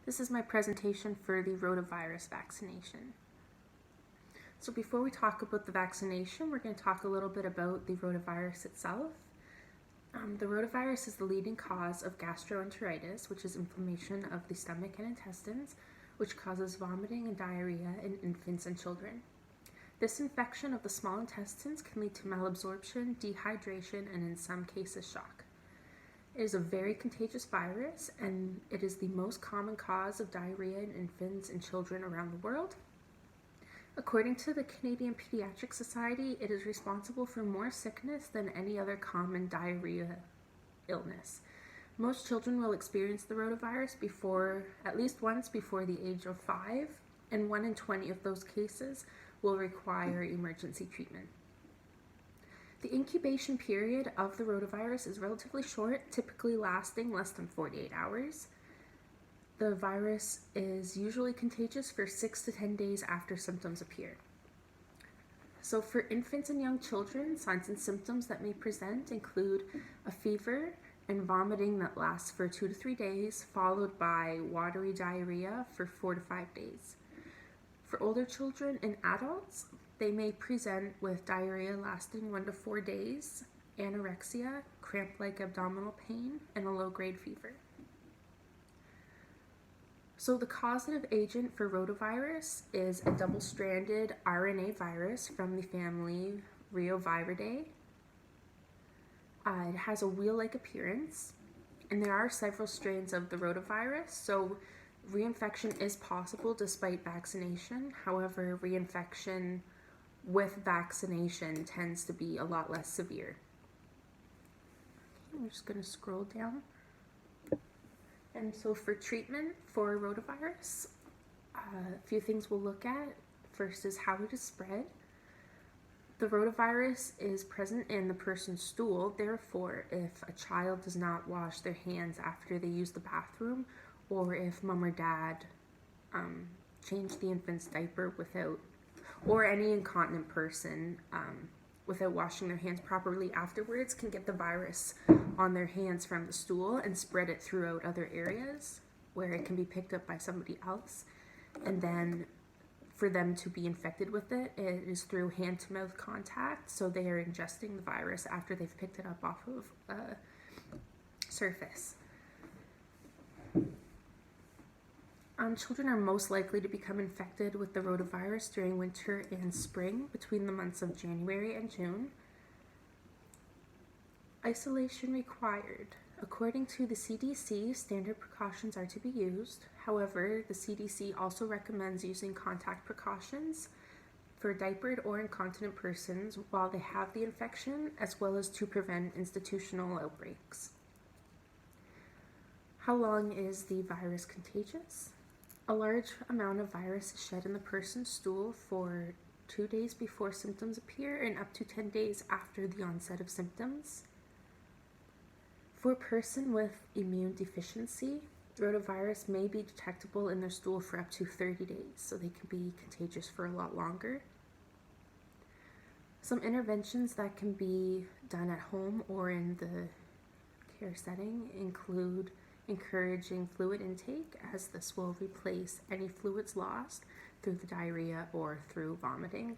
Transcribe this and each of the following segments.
This is my presentation for the rotavirus vaccination. So before we talk about the vaccination, we're going to talk a little bit about the rotavirus itself. The rotavirus is the leading cause of gastroenteritis, which is inflammation of the stomach and intestines, which causes vomiting and diarrhea in infants and children. This infection of the small intestines can lead to malabsorption, dehydration, and in some cases shock. It is a very contagious virus, and it is the most common cause of diarrhea in infants and children around the world. According to the Canadian Pediatric Society, it is responsible for more sickness than any other common diarrhea illness. Most children will experience the rotavirus at least once before the age of 5, and 1 in 20 of those cases will require emergency treatment. The incubation period of the rotavirus is relatively short, typically lasting less than 48 hours. The virus is usually contagious for 6 to 10 days after symptoms appear. So for infants and young children, signs and symptoms that may present include a fever and vomiting that lasts for 2 to 3 days, followed by watery diarrhea for 4 to 5 days. For older children and adults, they may present with diarrhea lasting 1 to 4 days, anorexia, cramp-like abdominal pain, and a low-grade fever. So the causative agent for rotavirus is a double-stranded RNA virus from the family Rotavirus. It has a wheel-like appearance, and there are several strains of the rotavirus, so reinfection is possible despite vaccination. However, reinfection with vaccination tends to be a lot less severe. I'm just going to scroll down. And so for treatment for rotavirus, a few things we'll look at. First is how it is spread. The rotavirus is present in the person's stool. Therefore, if a child does not wash their hands after they use the bathroom, or if mom or dad change the infant's diaper or any incontinent person without washing their hands properly afterwards, can get the virus on their hands from the stool and spread it throughout other areas where it can be picked up by somebody else. And then for them to be infected with it, it is through hand-to-mouth contact, so they are ingesting the virus after they've picked it up off of a surface. Children are most likely to become infected with the rotavirus during winter and spring, between the months of January and June. Isolation required. According to the CDC, standard precautions are to be used. However, the CDC also recommends using contact precautions for diapered or incontinent persons while they have the infection, as well as to prevent institutional outbreaks. How long is the virus contagious? A large amount of virus is shed in the person's stool for 2 days before symptoms appear and up to 10 days after the onset of symptoms. For a person with immune deficiency, rotavirus may be detectable in their stool for up to 30 days, so they can be contagious for a lot longer. Some interventions that can be done at home or in the care setting include encouraging fluid intake, as this will replace any fluids lost through the diarrhea or through vomiting.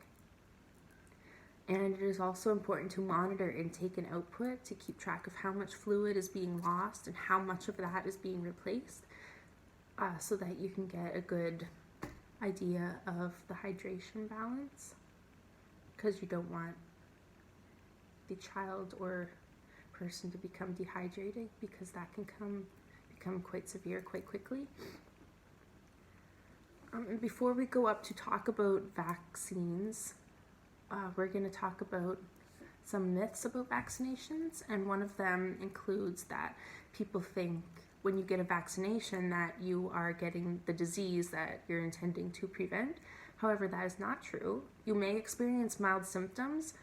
And it is also important to monitor intake and output to keep track of how much fluid is being lost and how much of that is being replaced, so that you can get a good idea of the hydration balance, because you don't want the child or person to become dehydrated, because that can become quite severe quite quickly. And before we go up to talk about vaccines, we're going to talk about some myths about vaccinations, and one of them includes that people think when you get a vaccination that you are getting the disease that you're intending to prevent. However, that is not true. You may experience mild symptoms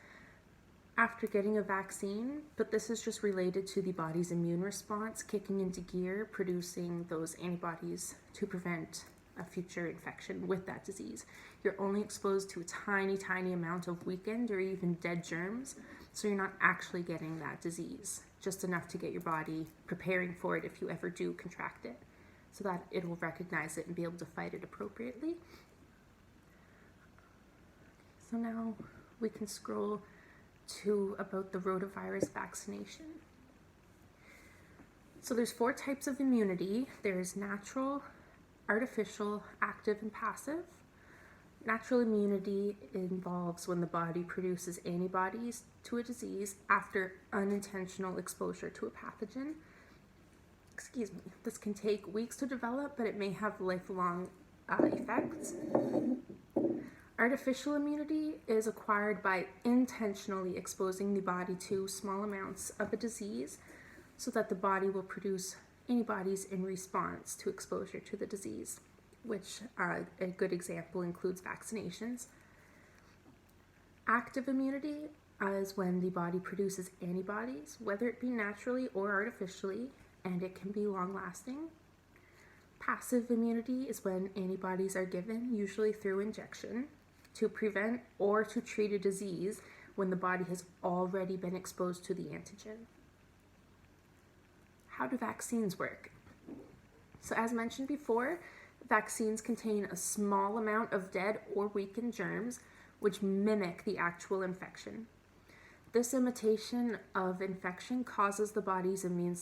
after getting a vaccine, but this is just related to the body's immune response kicking into gear, producing those antibodies to prevent a future infection with that disease. You're only exposed to a tiny, tiny amount of weakened or even dead germs, so you're not actually getting that disease, just enough to get your body preparing for it if you ever do contract it. so that it will recognize it and be able to fight it appropriately. So now we can scroll to about the rotavirus vaccination. So there's 4 types of immunity. There's natural, artificial, active, and passive. Natural immunity involves when the body produces antibodies to a disease after unintentional exposure to a pathogen. This can take weeks to develop, but it may have lifelong effects. Artificial immunity is acquired by intentionally exposing the body to small amounts of a disease so that the body will produce antibodies in response to exposure to the disease, which a good example includes vaccinations. Active immunity is when the body produces antibodies, whether it be naturally or artificially, and it can be long-lasting. Passive immunity is when antibodies are given, usually through injection, to prevent or to treat a disease when the body has already been exposed to the antigen. How do vaccines work? So as mentioned before, vaccines contain a small amount of dead or weakened germs which mimic the actual infection. This imitation of infection causes the body's immune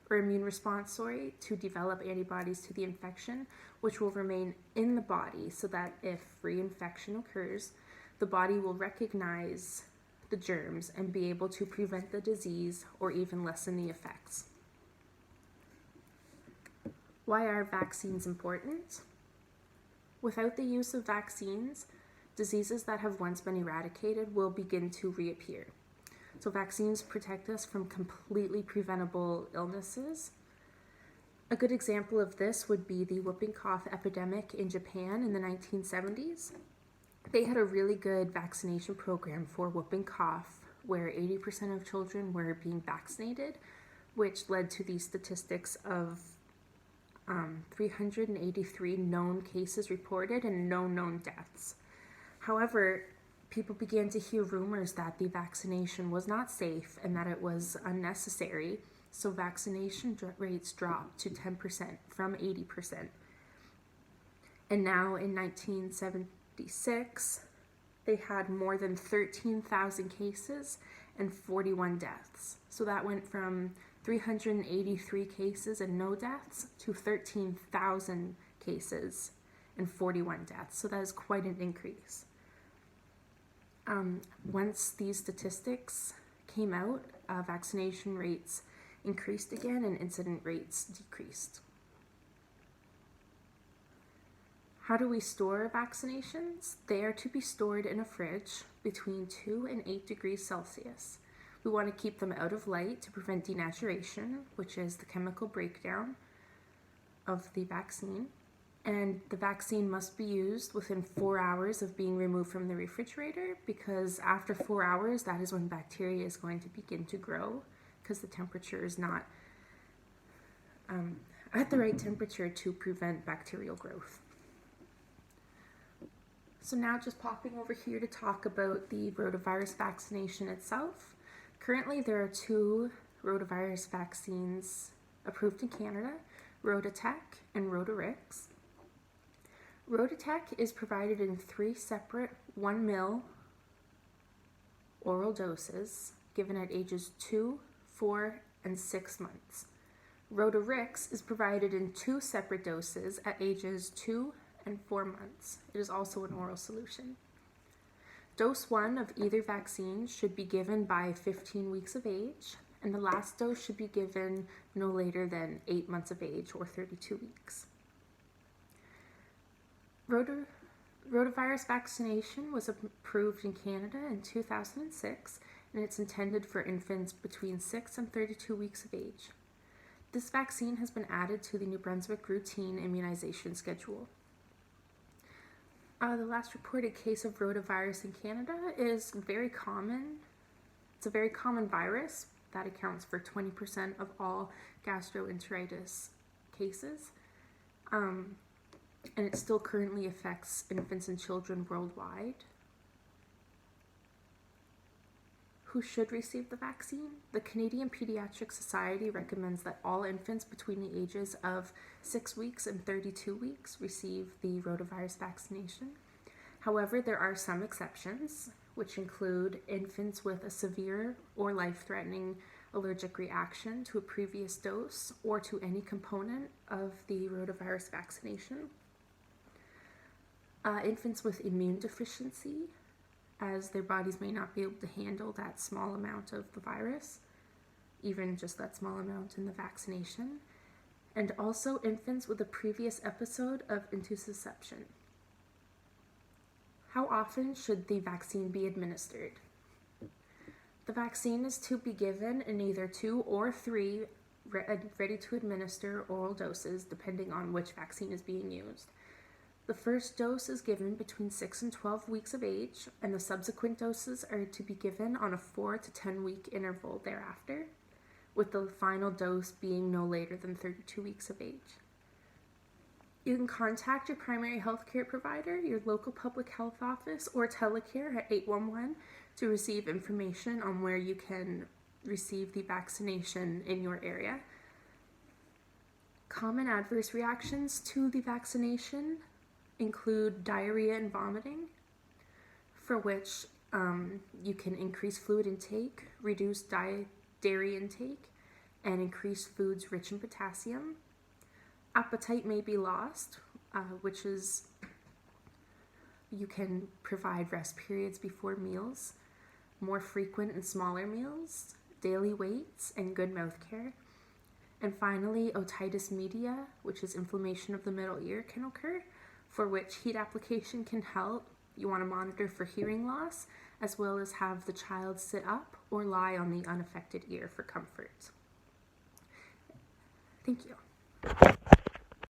response to develop antibodies to the infection, which will remain in the body so that if reinfection occurs, the body will recognize the germs and be able to prevent the disease or even lessen the effects. Why are vaccines important? Without the use of vaccines, diseases that have once been eradicated will begin to reappear. So vaccines protect us from completely preventable illnesses. A good example of this would be the whooping cough epidemic in Japan in the 1970s. They had a really good vaccination program for whooping cough, where 80% of children were being vaccinated, which led to the statistics of 383 known cases reported and no known deaths. However, people began to hear rumors that the vaccination was not safe and that it was unnecessary, so vaccination rates dropped to 10% from 80%. And now in 1976, they had more than 13,000 cases and 41 deaths. So that went from 383 cases and no deaths to 13,000 cases and 41 deaths. So that is quite an increase. Once these statistics came out, vaccination rates increased again and incident rates decreased. How do we store vaccinations? They are to be stored in a fridge between 2 and 8 degrees Celsius. We want to keep them out of light to prevent denaturation, which is the chemical breakdown of the vaccine. And the vaccine must be used within 4 hours of being removed from the refrigerator, because after 4 hours, that is when bacteria is going to begin to grow, because the temperature is not at the right temperature to prevent bacterial growth. So now just popping over here to talk about the rotavirus vaccination itself. Currently there are 2 rotavirus vaccines approved in Canada, Rotatech and Rotarix. Rotatech is provided in 3 separate 1 ml oral doses given at ages 2, 4, and 6 months. Rotarix is provided in 2 separate doses at ages 2 and 4 months. It is also an oral solution. Dose 1 of either vaccine should be given by 15 weeks of age, and the last dose should be given no later than 8 months of age or 32 weeks. Rotavirus vaccination was approved in Canada in 2006, and it's intended for infants between 6 and 32 weeks of age. This vaccine has been added to the New Brunswick routine immunization schedule. The last reported case of rotavirus in Canada is very common. It's a very common virus that accounts for 20% of all gastroenteritis cases. And it still currently affects infants and children worldwide. Who should receive the vaccine? The Canadian Pediatric Society recommends that all infants between the ages of 6 weeks and 32 weeks receive the rotavirus vaccination. However, there are some exceptions, which include infants with a severe or life-threatening allergic reaction to a previous dose or to any component of the rotavirus vaccination. Infants with immune deficiency, as their bodies may not be able to handle that small amount of the virus, even just that small amount in the vaccination. And also infants with a previous episode of intussusception. How often should the vaccine be administered? The vaccine is to be given in either 2 or 3 ready-to-administer oral doses, depending on which vaccine is being used. The first dose is given between 6 and 12 weeks of age, and the subsequent doses are to be given on a 4 to 10 week interval thereafter, with the final dose being no later than 32 weeks of age. You can contact your primary health care provider, your local public health office, or telecare at 811 to receive information on where you can receive the vaccination in your area. Common adverse reactions to the vaccination include diarrhea and vomiting, for which you can increase fluid intake, reduce dairy intake, and increase foods rich in potassium. Appetite may be lost, which is you can provide rest periods before meals, more frequent and smaller meals, daily weights, and good mouth care. And finally, otitis media, which is inflammation of the middle ear, can occur, for which heat application can help. You want to monitor for hearing loss, as well as have the child sit up or lie on the unaffected ear for comfort. Thank you.